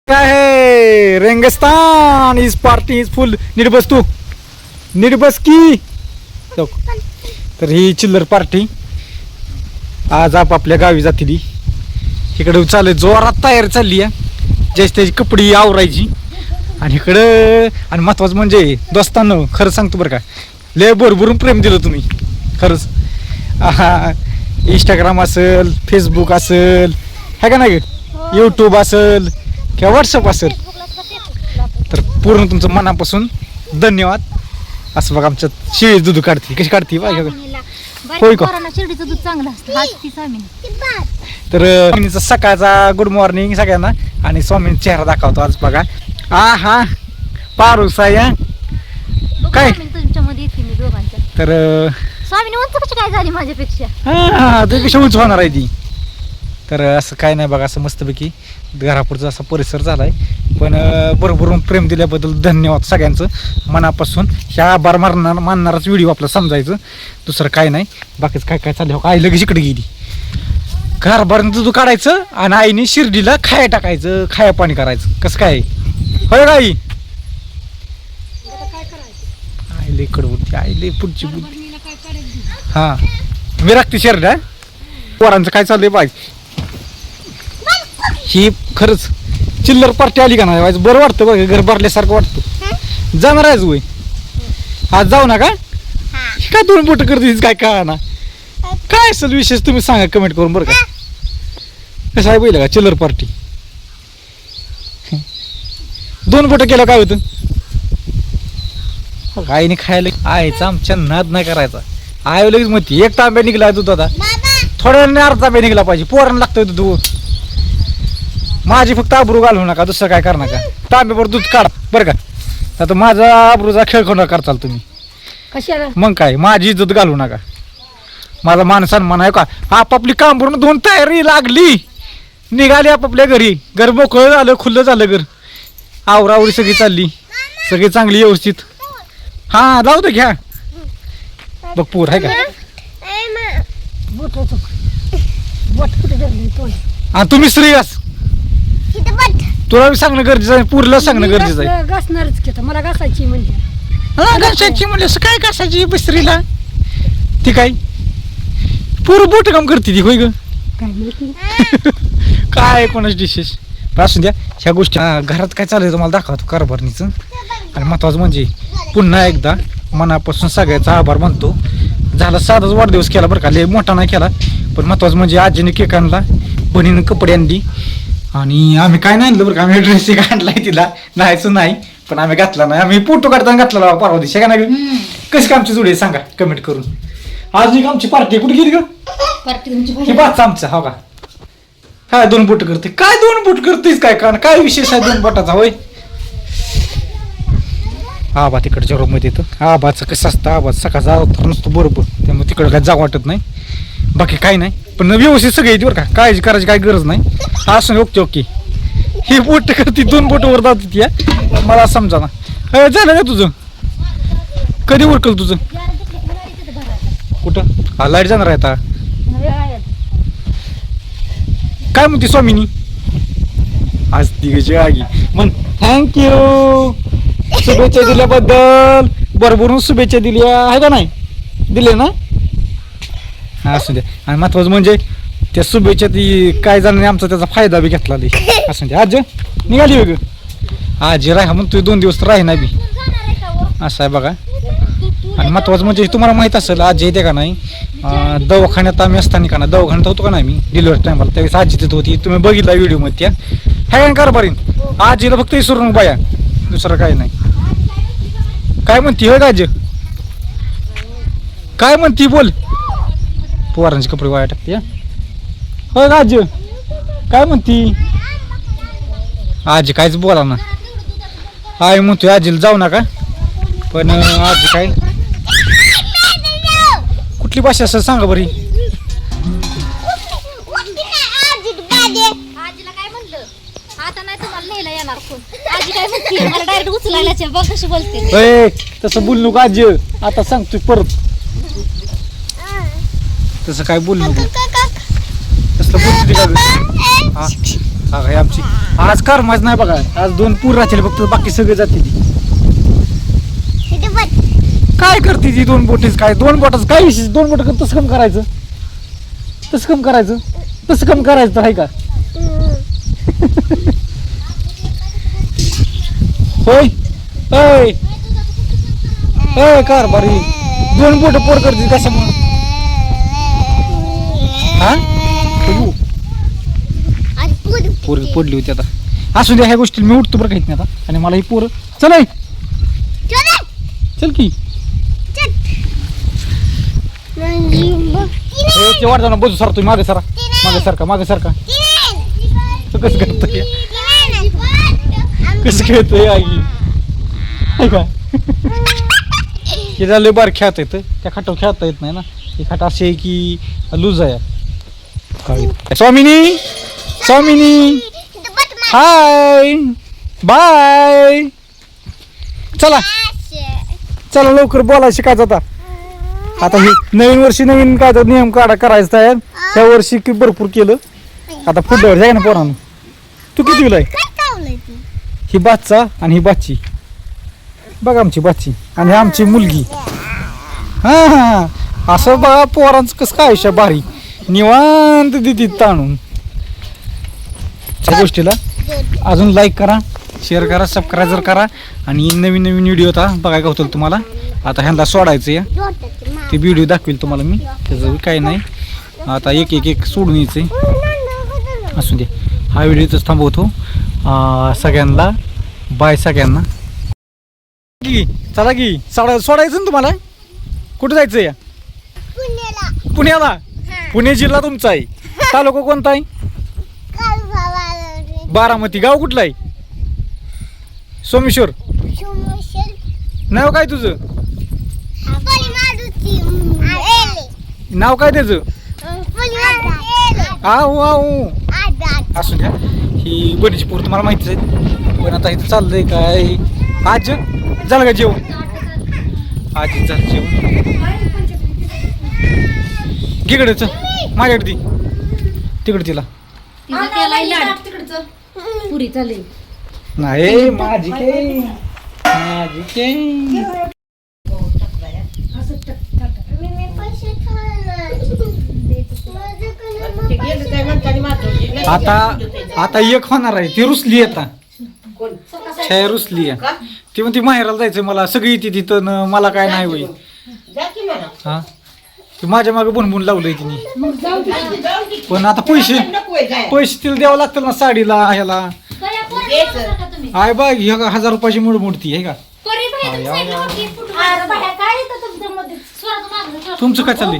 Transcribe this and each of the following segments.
काय है रेंगस्तान is party is फुल. नीट बस तू, नीट बस की. तर ही चिल्लर पार्टी आज आपल्या गावी जातील. इकडे चालू जोरात तयारी चालली आहे. ज्याची त्याची कपडी आवरायची. आणि इकडं आणि महत्वाचं म्हणजे दोस्तांनो खरं सांगतो बरं का, लय भरभरून प्रेम दिलं तुम्ही खरंच. इंस्टाग्राम असेल, फेसबुक असेल, है का नाही, यूट्यूब असेल किंवा व्हॉट्सअप असेल, तर पूर्ण तुमचं मनापासून धन्यवाद. असं बघा आमच्या शेळी दूध काढते, कशी काढते बघा. होय का? शिर्डीचं दूध चांगलं असतं. तर स्वामींचा सकाळचा गुड मॉर्निंग सगळ्यांना. आणि स्वामींचा चेहरा दाखवतो आज बघा. हा पारुसा या काय तुमच्यामध्ये येते मी दोघांच्या. तर स्वामीने उंच कशी काय झाली माझ्यापेक्षा. हा ते कशी उंच होणार आहे ती. तर असं काय नाही बघा, असं मस्तपैकी घरापुढचा असा परिसर झालाय. पण भरभरून प्रेम दिल्याबद्दल धन्यवाद सगळ्यांचं मनापासून. ह्या आभार मानणाराच व्हिडिओ आपला समजायचं, दुसरं काय नाही. बाकीच काय काय चाललं आई लगेच इकडे गेली. घरभरून दूध काढायचं आणि आईने शिर्डीला खाया टाकायचं, खाया पाणी करायचं. कसं काय होय आई? आईले इकडं आईले पुढची बुद्धी. हा मी राखते शिर्डा. पोरांचं काय चाललंय बाई. ही खरंच चिल्लर पार्टी आली का नाही व्हायचं बरं वाटतं बघ, घर भरल्यासारखं वाटतं. जाणार आहेच वय आज जाऊ नका. काय दोन बोट करतेस काय कळा ना, काय असेल विशेष तुम्ही सांगा कमेंट करून बरं का. कसं आहे पहिलं का चिल्लर पार्टी. दोन बोट केलं काय होतं. आईने खायला आईचा आमच्या नाद नाही करायचा. आई लगेच म्हणते एक तांब्या निघला दूध आता, थोड्या वेळाने अर्धा तांब्या निघला पाहिजे. पोरांना लागतोय दूध. माझी फक्त आबरू घालू नका, दुसरं काय करू नका. तांब्यावर दूध काढ बरं का. आता माझा आबरूचा खेळ खेळून करताल तुम्ही. कशाला मग काय माझी इज्जत घालू नका. माझा मान सन्मान आहे का. आपापली काम करून दोन तयारी लागली, निघाली आपापल्या घरी. घर मोकळं झालं, खुल्लं झालं घर. आवरावरी सगळी चालली, सगळी चांगली व्यवस्थित. हा लावू दे घ्या बघ पूर आहे का. हा तुम्ही श्रेयस तुला सांगणं गरजेचं आहे, पूरला सांगणं गरजेचं आहे. घासणारच की मला घासायची म्हणजे. हा घासायची म्हणजे असं काय घासायची बस्त्रीला. ती काय पूर बोट काम करते ती होय ग. काय कोणाच डिशेस असू द्या. ह्या गोष्टी घरात काय चालू आहे तुम्हाला दाखवतो कारभारणीचं. आणि महत्वाचं म्हणजे पुन्हा एकदा मनापासून सगळ्याचा आभार मानतो. झाला साधाच वाढदिवस केला बरं का, लय मोठा नाही केला. पण महत्वाचं म्हणजे आजीने केक आणला, बहिणीनं कपडे आणली. आणि आम्ही काय नाही आणलं बरं का, आम्ही ड्रेस एक आणलाय तिला नाहीच नाही, पण आम्ही घातला नाही. आम्ही फोटो काढताना घातला परवा दिवशी का नाही. कशी आमची जोडी सांगा कमेंट करून. आज एक आमची पार्टी कुठे गेली ग. पार्टी बाचा आमचा हो का. काय दोन बोट करते, काय दोन बोट करतेस काय कारण काय विशेष आहे दोन बोटाचा होय. आबा तिकडच्या रूम मध्ये येतं. आबाचं कसं असतं, आबा सकाळचा अवतार नसतो बरोबर, त्यामुळे तिकडं काय जाऊ वाटत नाही. बाकी काही नाही, पण व्यवस्थित सगळी येते बरं का, काळजी करायची काही गरज नाही. असं ओके ओके. ही बोट करते दोन बोट वर जाते ती. मला समजा ना झालं का तुझं, कधी उरकल तुझं. कुठं हा लाईट जाणार आहे आता. काय म्हणते स्वामीनी आज तिघची आगी म्हण. थँक्यू शुभेच्छा दिल्याबद्दल. भरभरून शुभेच्छा दिल्या आहे का नाही, दिले ना. हा असू द्या. आणि महत्वाचं म्हणजे त्या शुभेच्छा ती काय झालं नाही आमचा त्याचा फायदा बी घेतला असू द्या. आज निघाली वेगळं आजी राहा म्हणतो 2 दिवस राही नाही बी असं आहे बघा. आणि महत्वाचं म्हणजे तुम्हाला माहित असेल आजी येते का नाही दवाखान्यात आम्ही असताना का नाही, दवाखान्यात होतो का नाही मी डिलिव्हरी टायमाला, त्यावेळेस आजी तिथं होती. तुम्ही बघितला व्हिडिओ मध्ये त्या है कारभारीन. आजीला फक्त विसरून बाया, दुसरं काय नाही. काय म्हणती होय आजी, काय म्हणती बोल. पोरांचे कपडे वाया टाकते होय आजी, काय म्हणती. आजी काहीच बोला ना. आई म्हणतोय आजीला जाऊ नका, पण आजी काय कुठली भाषा असं सांगा बरी. आजीला काय म्हणलं आता नाही तुम्हाला नेला येणार कोण. आजी काय म्हणते मला डायरेक्ट उचलायला बघ कशी बोलते. तसं बोल नको आजी, आता सांगतोय परत. तसं काय बोल नको, तसं बोलते का. हा काय आमची आज करमाच नाही बघा, आज 2 पूर राहतील फक्त, बाकी सगळे जाते ती. काय करते ती 2 बोटीच काय, 2 बोटाच काय विशेष, 2 बोट तसं कम करायचं, तसं कम करायचं, तसं कम करायचं तर आहे का? होय होय होय कार बारी 2 बोट पोर करते कशामुळे? हा पोर पडली होती आता. असू द्या, ह्या गोष्टी मी उठतो बरं काहीत नाही आता. आणि मला ही पोरं चल ऐ. चल की ते वाट जाणार बसू सर, तुम्ही मागे सरा, मागे सारखा, मागे सारखा. कसं करतोय, कसं खेळतोय आई का? हे झालं बार खेळता येतं, त्या खाटावर खेळता येत नाही ना. ही खाट अशी आहे की लूज आहे. स्वामिनी स्वामिनी हाय बाय. चला चला लवकर बोलायला शिकायचं आता. आता हे नवीन वर्षी नवीन काय तर नियम करायचं तयार. ह्या वर्षी की भरपूर केलं, आता पुढल्या वर्षी आहे ना पोरांनो. तू किती आहे? ही बाच्चा आणि ही बाच्ची बघा, आमची बाच्ची आणि आमची मुलगी. हा हा असं बघा पोरांचं कसं काय आयुष्य भारी निवांत दिदी ताणून. त्या गोष्टीला अजून लाईक करा, शेअर करा, सबस्क्राईब करा. आणि नवीन नवीन व्हिडिओ आता बघायला होतं तुम्हाला. आता ह्यांना सोडायचं या, ते व्हिडिओ दाखवेल तुम्हाला मी, त्याचं काही नाही. आता एक एक एक सोडून यायचं. असू दे, हा व्हिडिओच थांबवतो. सगळ्यांना बाय सगळ्यांना. चला की सोडायचं ना तुम्हाला. कुठं जायचं या? पुण्याला. पुणे जिल्हा तुमचा आहे, तालुका कोणता आहे? बारामती. गाव कुठलं आहे? सोमेश्वर. नाव काय तुझं? नाव काय त्याचं? असू द्या, ही बरीच पूर तुम्हाला माहितीच आहे. पण आता इथं चाललंय काय, आज झालं का जेवण? आज झालं जेवण. तिकडे चल माझ्याकडे, तिकडे तिला पुरी चालेल नाही. माझी काही माझी काही आता आता एक होणार आहे. ती रुसली आता, छाया रुसली आहे. ती म्हणते माहेराला जायचंय मला, सगळी येते तिथं न मला काय नाही होई. हा ती माझ्या मागे बुनबुन लावलंय तिने. पण आता पैसे तिला द्यावं लागतं ना साडीला ह्याला. आय बघ 1000 रुपयाची मोडमोडती आहे का? तुमचं काय चाललंय?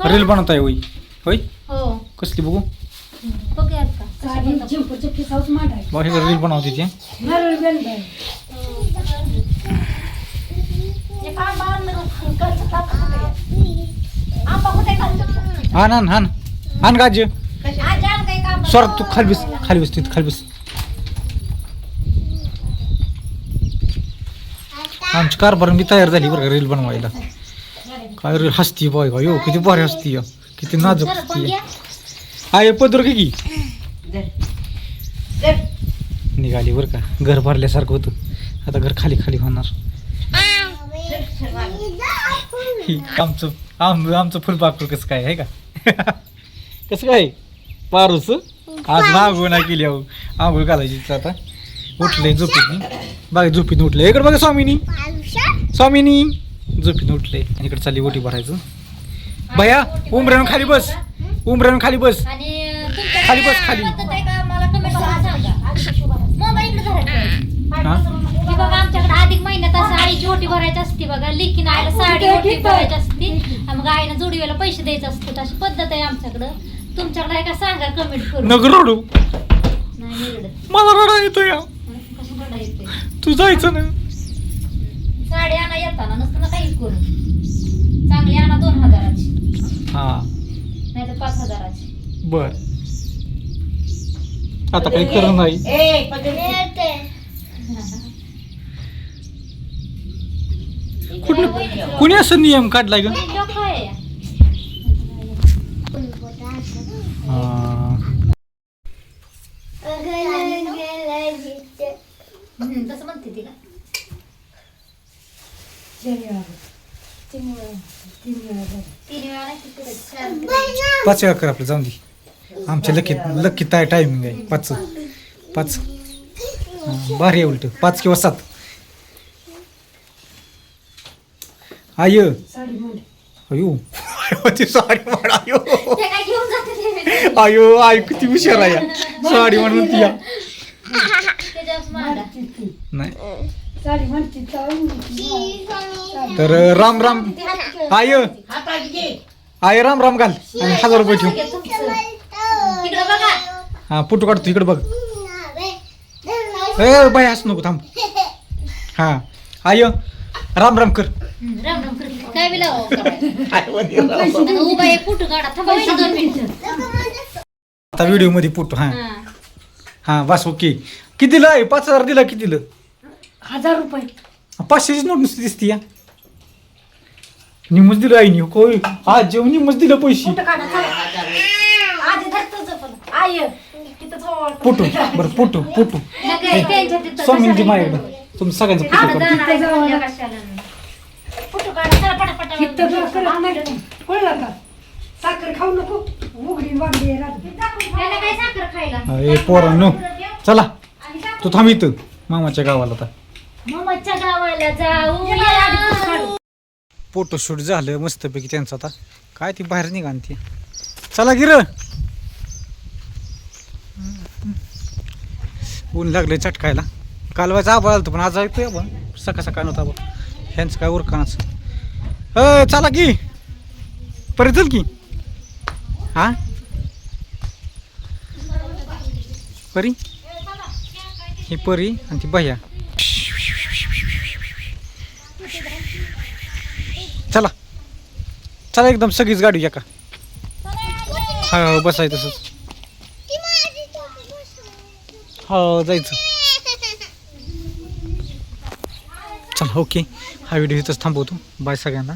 रील बनवताय होय? होय कसली बघू बघ, हे रील बनवते ती. हान हान हान हान गाज सर, तू खाली बस, खाली बस, तिथं खाली बस. आमची कारभार मी तयार झाली बरं का रील बनवायला. काय रील हसती बाय का, यो किती भारी हसती, किती नाजूक हसती. आहे पदर की निघाली बरं का. घर भरल्यासारखं होतं, आता घर खाली खाली होणार. आमचं आमचं फुलपाखरू कसं काय आहे का? कसं काय पारूस आज ना आंघोळ नाही केली. अहो आंघोळ घालायची आता. उठले झोपीतनी, बघा झोपीतून उठले. इकडे बघा स्वामिनी, स्वामिनी झोपीतून उठले आणि इकडे चालली ओटी भरायचं. भया उमऱ्यानं खाली बस, उमऱ्यानं खाली बस, खाली बस खाली. बघा आमच्याकडे अधिक महिन्यात असं आईची ओटी भरायची असते बघा, लेकीन आईला साडी ओटी भरायची असते, मग आईला जोडीला पैसे द्यायचे असतात. अशी पद्धत आहे आमच्याकडं. तुमच्याकडे आहे का सांगा कमेंट करून. नगर रडू, नाही रडत. मला रडा येतो या. कसं रडा येते? तू जायचं ना. साडी आणा येताना नसतं ना काही करून. चांगली आणा 2000ची, हा नाही तर 5000ची. बर आता काही करत नाही. कुणी असं नियम काढलाय ग? तसं म्हणते ती का तीन वेळा नाही ती करत, 4 5 वेळा कर आपलं जाऊन दे. आमच्या लकी टायमिंग आहे 5. भारी आहे उलट 5 किंवा 7. आय अयो ती साडी म्हण आयो ते काय घेऊन जाते ते आयो आई किती हुशार आहे या. साडी म्हणून ती या त्याच्यावर मांडा. नाही तर राम राम आय आय राम राम घाल आणि 1000 रुपये ठेव. तिकडं बघा. हा फोटो काढतो इकडे बघ. ए बाय असं नको थांब. हा आय राम राम कर. राम राम करते. काय बी लावा उभा एक फोटो काढा थांबा 2 मिनिटं. आता व्हिडिओ मध्ये फोटो. हा हा. हा बस ओके. कितीला आहे 5000 दिला कितीला 1000 रुपये 500ची नोट नुसती दिसती या. निमच दिलं आईनी कोय आज जेवण निमच दिलं पैसे. कुठं काढा चला. आधी धरतो जपलं आय तिथं जवळ फोटो बरं फोटो नका, त्यांच्या तिथं स्वामींची कशाला माझ्याकडं तुमचं सगळ्यांचं फोटो तिथं काढतो. जाणार आहे म्हणलं कशाला. फोटो काढा चला पटापटा. तिथं जर करत नाही कळलं का साखर खाऊ नको उघडी वागडी राहते त्याला काय साखर खायला. ए पोरांनो चला तू थांब इथं मामाच्या गावाला आता. मामाच्या गावाला जाऊ. फोटोशूट झालं मस्तपैकी त्यांचं. आता काय ती बाहेर निघा ती. चला गिर ऊन लागले चटकायला. कालवायचा आभाळ आलं पण आज ऐकतोय आपण सकाळ नव्हता बघ. ह्यांचं काय उरकानाच. चला की परत चल की. हा परी ही परी आणि ती भैया. चला चला एकदम सगळीच गाडी एका. हा बसायचं तसंच. हो जायचं. चला ओके हा व्हिडिओ इथंच थांबवतो. बाय सगळ्यांना.